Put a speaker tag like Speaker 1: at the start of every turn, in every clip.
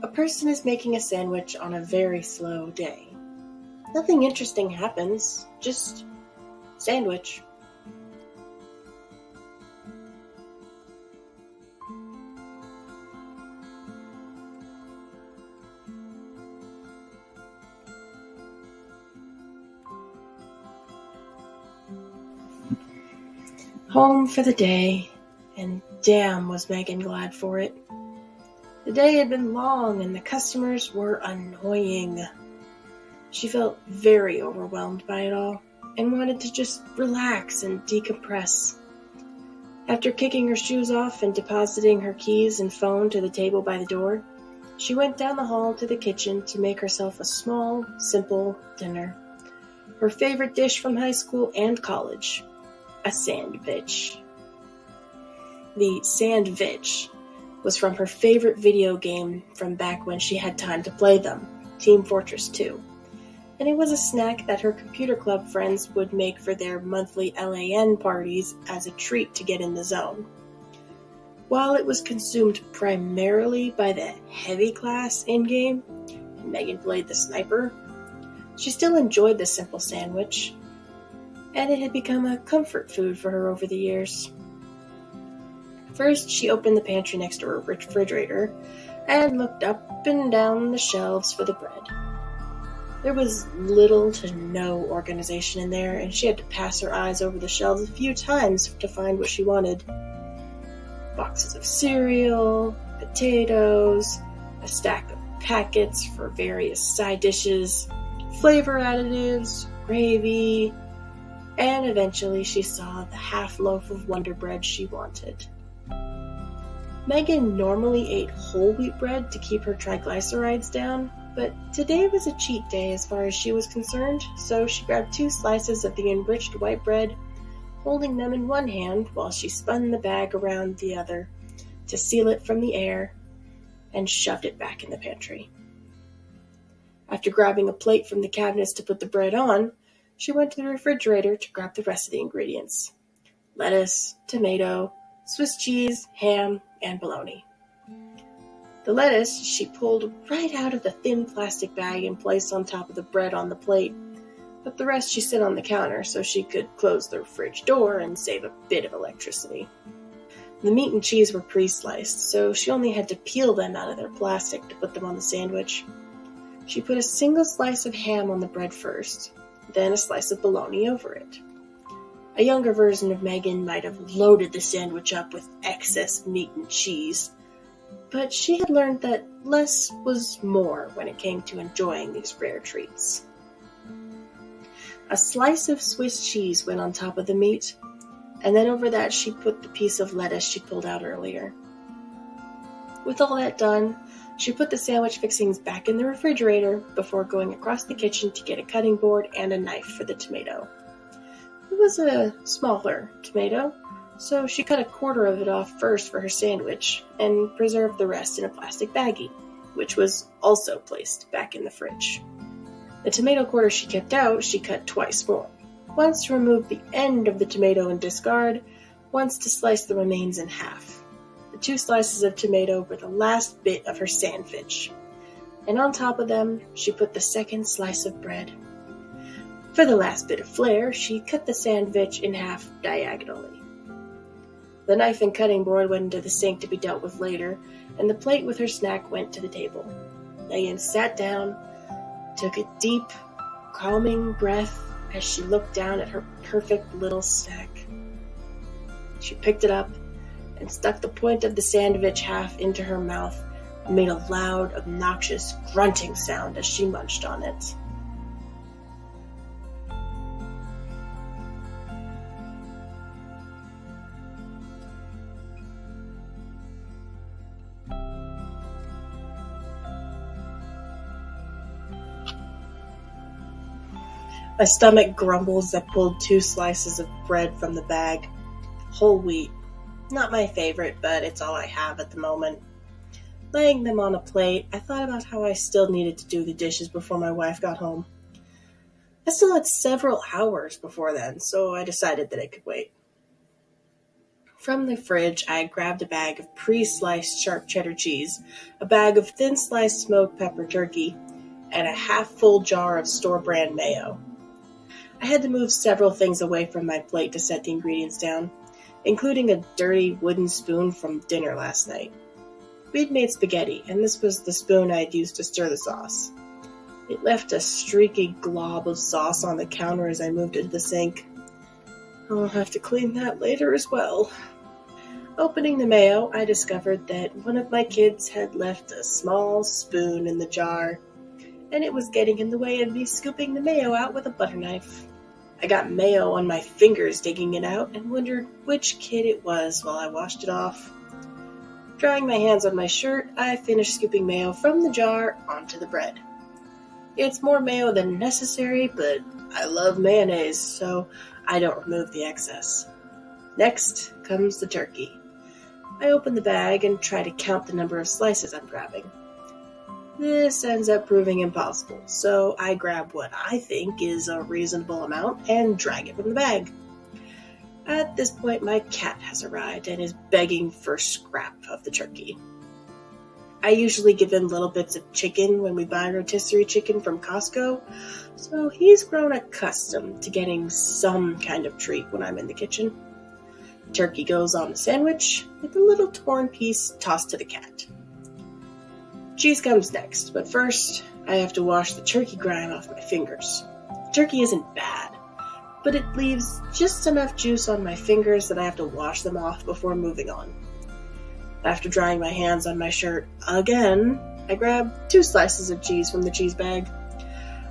Speaker 1: A person is making a sandwich on a very slow day. Nothing interesting happens, just sandwich. Home for the day, and damn was Megan glad for it. The day had been long and the customers were annoying. She felt very overwhelmed by it all and wanted to just relax and decompress. After kicking her shoes off and depositing her keys and phone to the table by the door, she went down the hall to the kitchen to make herself a small, simple dinner. Her favorite dish from high school and college, a sandwich. The sandwich was from her favorite video game from back when she had time to play them, Team Fortress 2. And it was a snack that her computer club friends would make for their monthly LAN parties as a treat to get in the zone. While it was consumed primarily by the heavy class in-game, and Megan played the sniper, she still enjoyed the simple sandwich, and it had become a comfort food for her over the years. First, she opened the pantry next to her refrigerator and looked up and down the shelves for the bread. There was little to no organization in there, and she had to pass her eyes over the shelves a few times to find what she wanted. Boxes of cereal, potatoes, a stack of packets for various side dishes, flavor additives, gravy, and eventually she saw the half loaf of Wonder Bread she wanted. Megan normally ate whole wheat bread to keep her triglycerides down, but today was a cheat day as far as she was concerned, so she grabbed 2 slices of the enriched white bread, holding them in one hand while she spun the bag around the other to seal it from the air and shoved it back in the pantry. After grabbing a plate from the cabinets to put the bread on, she went to the refrigerator to grab the rest of the ingredients: lettuce, tomato, Swiss cheese, ham, and bologna. The lettuce she pulled right out of the thin plastic bag and placed on top of the bread on the plate, but the rest she set on the counter so she could close the fridge door and save a bit of electricity. The meat and cheese were pre-sliced, so she only had to peel them out of their plastic to put them on the sandwich. She put a single slice of ham on the bread first, then a slice of bologna over it. A younger version of Megan might have loaded the sandwich up with excess meat and cheese, but she had learned that less was more when it came to enjoying these rare treats. A slice of Swiss cheese went on top of the meat, and then over that she put the piece of lettuce she pulled out earlier. With all that done, she put the sandwich fixings back in the refrigerator before going across the kitchen to get a cutting board and a knife for the tomato. It was a smaller tomato, so she cut a quarter of it off first for her sandwich and preserved the rest in a plastic baggie, which was also placed back in the fridge. The tomato quarter she kept out, she cut twice more. Once to remove the end of the tomato and discard, once to slice the remains in half. The 2 slices of tomato were the last bit of her sandwich, and on top of them, she put the second slice of bread. For the last bit of flair, she cut the sandwich in half diagonally. The knife and cutting board went into the sink to be dealt with later, and the plate with her snack went to the table. Megan sat down, took a deep, calming breath as she looked down at her perfect little snack. She picked it up and stuck the point of the sandwich half into her mouth and made a loud, obnoxious grunting sound as she munched on it. My stomach grumbled as I pulled 2 slices of bread from the bag. Whole wheat. Not my favorite, but it's all I have at the moment. Laying them on a plate, I thought about how I still needed to do the dishes before my wife got home. I still had several hours before then, so I decided that it could wait. From the fridge, I grabbed a bag of pre-sliced sharp cheddar cheese, a bag of thin-sliced smoked pepper turkey, and a half-full jar of store-brand mayo. I had to move several things away from my plate to set the ingredients down, including a dirty wooden spoon from dinner last night. We'd made spaghetti, and this was the spoon I had used to stir the sauce. It left a streaky glob of sauce on the counter as I moved it to the sink. I'll have to clean that later as well. Opening the mayo, I discovered that one of my kids had left a small spoon in the jar, and it was getting in the way of me scooping the mayo out with a butter knife. I got mayo on my fingers digging it out and wondered which kid it was while I washed it off. Drying my hands on my shirt, I finished scooping mayo from the jar onto the bread. It's more mayo than necessary, but I love mayonnaise, so I don't remove the excess. Next comes the turkey. I open the bag and try to count the number of slices I'm grabbing. This ends up proving impossible, so I grab what I think is a reasonable amount and drag it from the bag. At this point, my cat has arrived and is begging for scrap of the turkey. I usually give him little bits of chicken when we buy rotisserie chicken from Costco, so he's grown accustomed to getting some kind of treat when I'm in the kitchen. The turkey goes on the sandwich, with a little torn piece tossed to the cat. Cheese comes next, but first, I have to wash the turkey grime off my fingers. The turkey isn't bad, but it leaves just enough juice on my fingers that I have to wash them off before moving on. After drying my hands on my shirt again, I grab 2 slices of cheese from the cheese bag.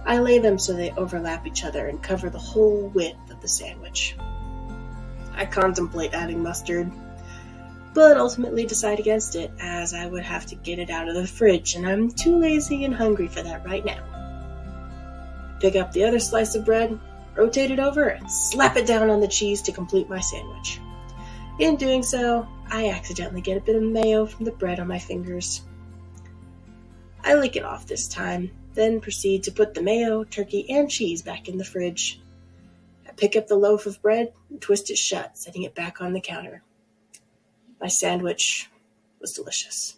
Speaker 1: I lay them so they overlap each other and cover the whole width of the sandwich. I contemplate adding mustard, but ultimately decide against it, as I would have to get it out of the fridge, and I'm too lazy and hungry for that right now. Pick up the other slice of bread, rotate it over, and slap it down on the cheese to complete my sandwich. In doing so, I accidentally get a bit of mayo from the bread on my fingers. I lick it off this time, then proceed to put the mayo, turkey, and cheese back in the fridge. I pick up the loaf of bread and twist it shut, setting it back on the counter. My sandwich was delicious.